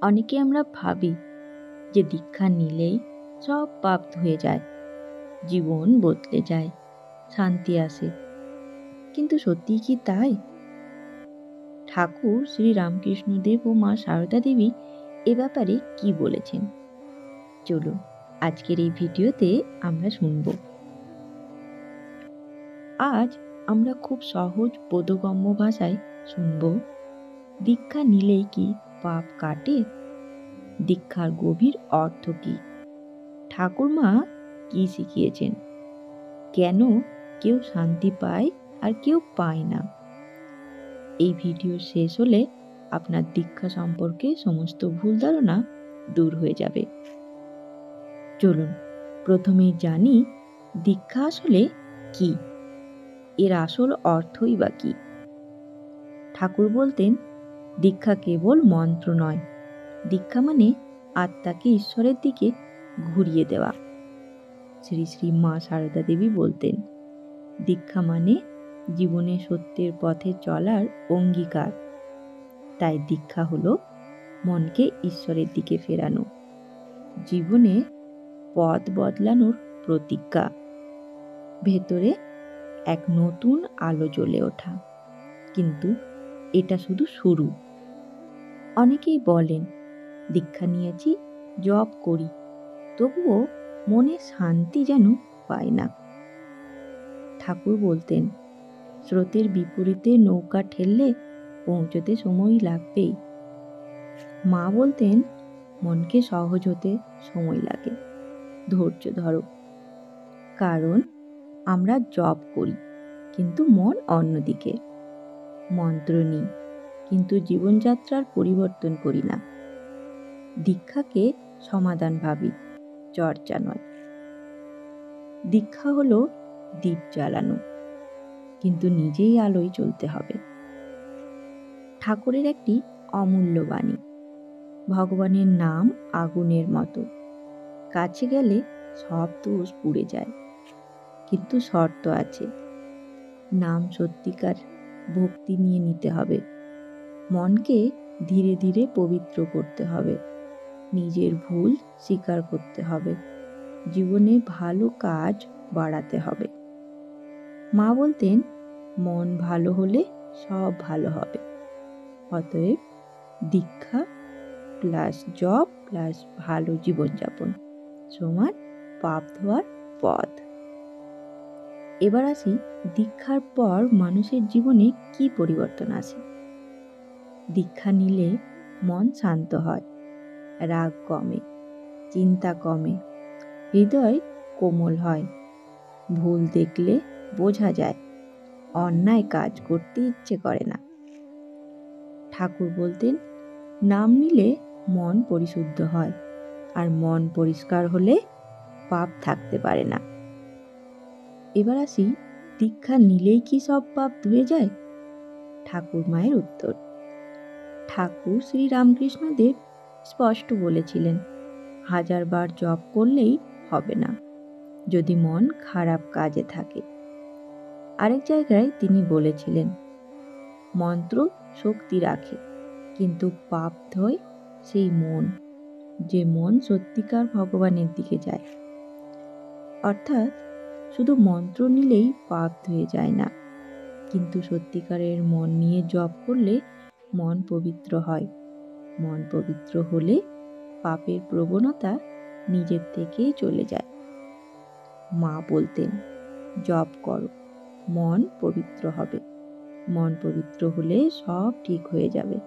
অনেকে আমরা ভাবি যে দীক্ষা নিলেই সব পাপ ধুয়ে যায়, জীবন বদলে যায়, শান্তি আসে। কিন্তু সত্যিই কি তাই? ঠাকুর শ্রী রামকৃষ্ণদেব ও মা সারদা দেবী এ ব্যাপারে কি বলেছেন, চলুন আজকের এই ভিডিওতে আমরা শুনব। আজ আমরা খুব সহজ বোধগম্য ভাষায় শুনব, দীক্ষা নিলেই কি পাপ কাটে? দীক্ষার গভীর অর্থ কি? ঠাকুরমা কি শিখিয়েছেন? কেন কেউ শান্তি পায় আর কেউ পায় না? এই ভিডিও শেষ হলে আপনার দীক্ষা সম্পর্কে সমস্ত ভুল ধারণা দূর হয়ে যাবে। চলুন প্রথমেই জানি দীক্ষা আসলে কি, এর আসল অর্থই বা কি। ঠাকুর বলতেন, দীক্ষা কেবল মন্ত্র নয়, দীক্ষা মানে আত্মাকে ঈশ্বরের দিকে ঘুরিয়ে দেওয়া। শ্রী শ্রী মা সারদা দেবী বলতেন, দীক্ষা মানে জীবনে সত্যের পথে চলার অঙ্গীকার। তাই দীক্ষা হলো মনকে ঈশ্বরের দিকে ফেরানো, জীবনে পথ বদলানোর প্রতিজ্ঞা, ভেতরে এক নতুন আলো জ্বলে ওঠা। কিন্তু এটা শুধু শুরু। অনেকেই বলেন, দীক্ষা নিয়েছি, জপ করি, তবুও মনে শান্তি যেন পায় না। ঠাকুর বলতেন, স্রোতের বিপরীতে নৌকা ঠেললে পৌঁছতে সময় লাগবেই। মা বলতেন, মনকে সহজ হতে সময় লাগে, ধৈর্য ধরো। কারণ আমরা জপ করি কিন্তু মন অন্যদিকে, মন্ত্র নিই কিন্তু জীবনযাত্রার পরিবর্তন করি না। দীক্ষাকে সমাধান ভাবি, চর্চা নয়। দীক্ষা হলো দীপ জ্বালানো, কিন্তু নিজেই আলোয় চলতে হবে। ঠাকুরের একটি অমূল্য বাণী, ভগবানের নাম আগুনের মতো, কাছে গেলে সব দোষ পুড়ে যায়, কিন্তু শর্ত আছে। নাম সত্যিকার ভক্তি নিয়ে নিতে হবে, মনকে ধীরে ধীরে পবিত্র করতে হবে, নিজের ভুল স্বীকার করতে হবে, জীবনে ভালো কাজ বাড়াতে হবে। মা বলতেন, মন ভালো হলে সব ভালো হবে। অতএব দীক্ষা প্লাস জব প্লাস ভালো জীবনযাপন সমান পাপ ধোয়ার পথ। এবার আসি, দীক্ষার পর মানুষের জীবনে কি পরিবর্তন আসে। দীক্ষা নিলে মন শান্ত হয়, রাগ কমে, চিন্তা কমে, হৃদয় কোমল হয়, ভুল দেখলে বোঝা যায়, অন্যায় কাজ করতে ইচ্ছে করে না। ঠাকুর বলতেন, নাম নিলে মন পরিশুদ্ধ হয়, আর মন পরিষ্কার হলে পাপ থাকতে পারে না। এবার আসি, দীক্ষা নিলেই কি সব পাপ ধুয়ে যায়? ঠাকুর মায়ের উত্তর, ঠাকুর শ্রী রামকৃষ্ণদেব স্পষ্ট বলেছিলেন, 1000 বার জপ করলেই হবে না, যদি মন খারাপ কাজে থাকে। আরেক জায়গায় তিনি বলেছিলেন, মন্ত্র শক্তি রাখে, কিন্তু পাপ ধোয় সেই মন, যে মন সত্যিকার ভগবানের দিকে যায়। অর্থাৎ শুধু মন্ত্র নিলেই পাপ ধুয়ে যায় না, কিন্তু সত্যিকারের মন নিয়ে জপ করলে মন পবিত্র হয়। মন পবিত্র হলে পাপের প্রবণতা নিজের থেকেই চলে যায়। মা বলতেন, জপ করো, মন পবিত্র হবে, মন পবিত্র হলে সব ঠিক হয়ে যাবে।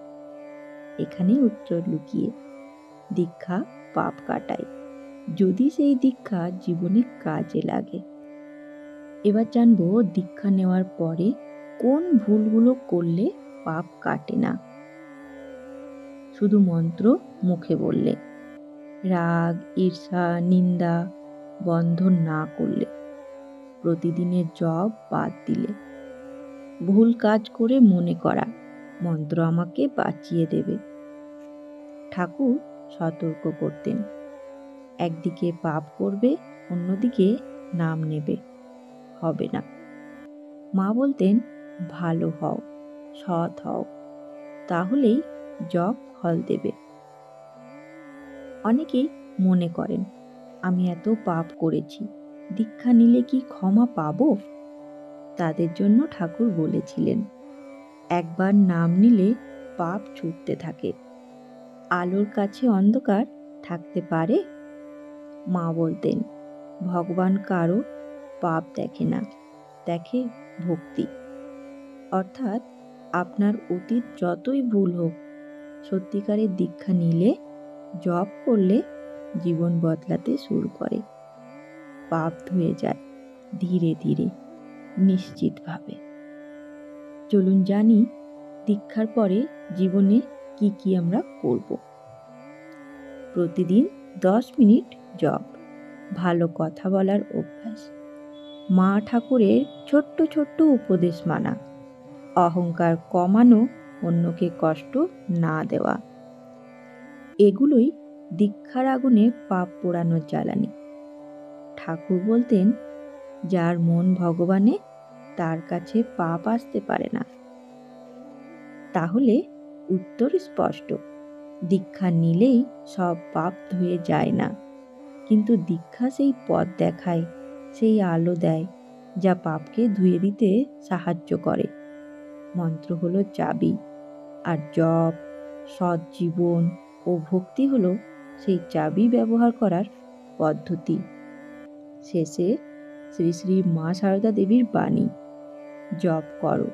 এখানেই উত্তর লুকিয়ে, দীক্ষা পাপ কাটায়, যদি সেই দীক্ষা জীবনে কাজে লাগে। এবার জানবো, দীক্ষা নেওয়ার পরে কোন ভুলগুলো করলে পাপ কাটে না। শুধু মন্ত্র মুখে বললে, রাগ ঈর্ষা নিন্দা বন্ধ না করলে, প্রতিদিনের জপ বাদ দিলে, ভুল কাজ করে মনে করা মন্ত্র আমাকে বাঁচিয়ে দেবে। ঠাকুর সতর্ক করতেন, একদিকে পাপ করবে, অন্যদিকে নাম নেবে, হবে না। মা বলতেন, ভালো হও, সৎ হও, তাহলেই জপ ফল দেবে। অনেকেই মনে করেন, আমি এত পাপ করেছি, দীক্ষা নিলে কি ক্ষমা পাবো? তাদের জন্য ঠাকুর বলেছিলেন, একবার নাম নিলে পাপ ছুটতে থাকে। আলোর কাছে অন্ধকার থাকতে পারে? মা বলতেন, ভগবান কারো পাপ দেখে না, দেখে ভক্তি। অর্থাৎ আপনার অতীত যতই ভুল হোক, সত্যিকারের দীক্ষা নিলে, জপ করলে জীবন বদলাতে শুরু করে। পাপ ধুয়ে যায় ধীরে ধীরে, নিশ্চিতভাবে। চলুন জানি দীক্ষার পরে জীবনে কি কি আমরা করব। প্রতিদিন 10 মিনিট জপ, ভালো কথা বলার অভ্যাস, মা ঠাকুরের ছোট্ট ছোট্ট উপদেশ মানা, অহংকার কমানো, অন্যকে কষ্ট না দেওয়া, এগুলোই দীক্ষার আগুনে পাপ পোড়ানোর জ্বালানি। ঠাকুর বলতেন, যার মন ভগবানে, তার কাছে পাপ আসতে পারে না। তাহলে উত্তর স্পষ্ট, দীক্ষা নিলেই সব পাপ ধুয়ে যায় না, কিন্তু দীক্ষা সেই পথ দেখায়, সেই আলো দেয় যা পাপকে ধুয়ে দিতে সাহায্য করে। মন্ত্র হলো চাবি, আর জপ, সৎ জীবন ও ভক্তি হলো সেই চাবি ব্যবহার করার পদ্ধতি। শেষে শ্রী শ্রী মা সারদা দেবীর বাণী, জপ করো,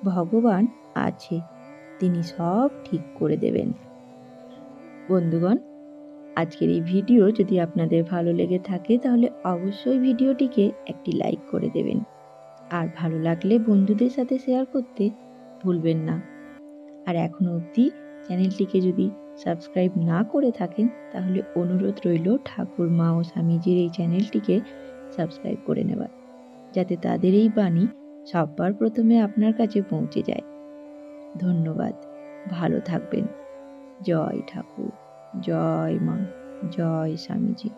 ভগবান আছে, তিনি সব ঠিক করে দেবেন। বন্ধুগণ, আজকের এই ভিডিও যদি আপনাদের ভালো লেগে থাকে তাহলে অবশ্যই ভিডিওটিকে একটি লাইক করে দেবেন, আর ভালো লাগলে বন্ধুদের সাথে শেয়ার করতে ভুলবেন না। আর এখনো অবধি চ্যানেলটিকে যদি সাবস্ক্রাইব না করে থাকেন তাহলে অনুরোধ রইল ঠাকুর মা ও স্বামীজির এই চ্যানেলটিকে সাবস্ক্রাইব করে নেবার, যাতে তাদের এই বাণী সবার প্রথমে আপনার কাছে পৌঁছে যায়। ধন্যবাদ, ভালো থাকবেন। জয় ঠাকুর, জয় মা, জয় স্বামীজি।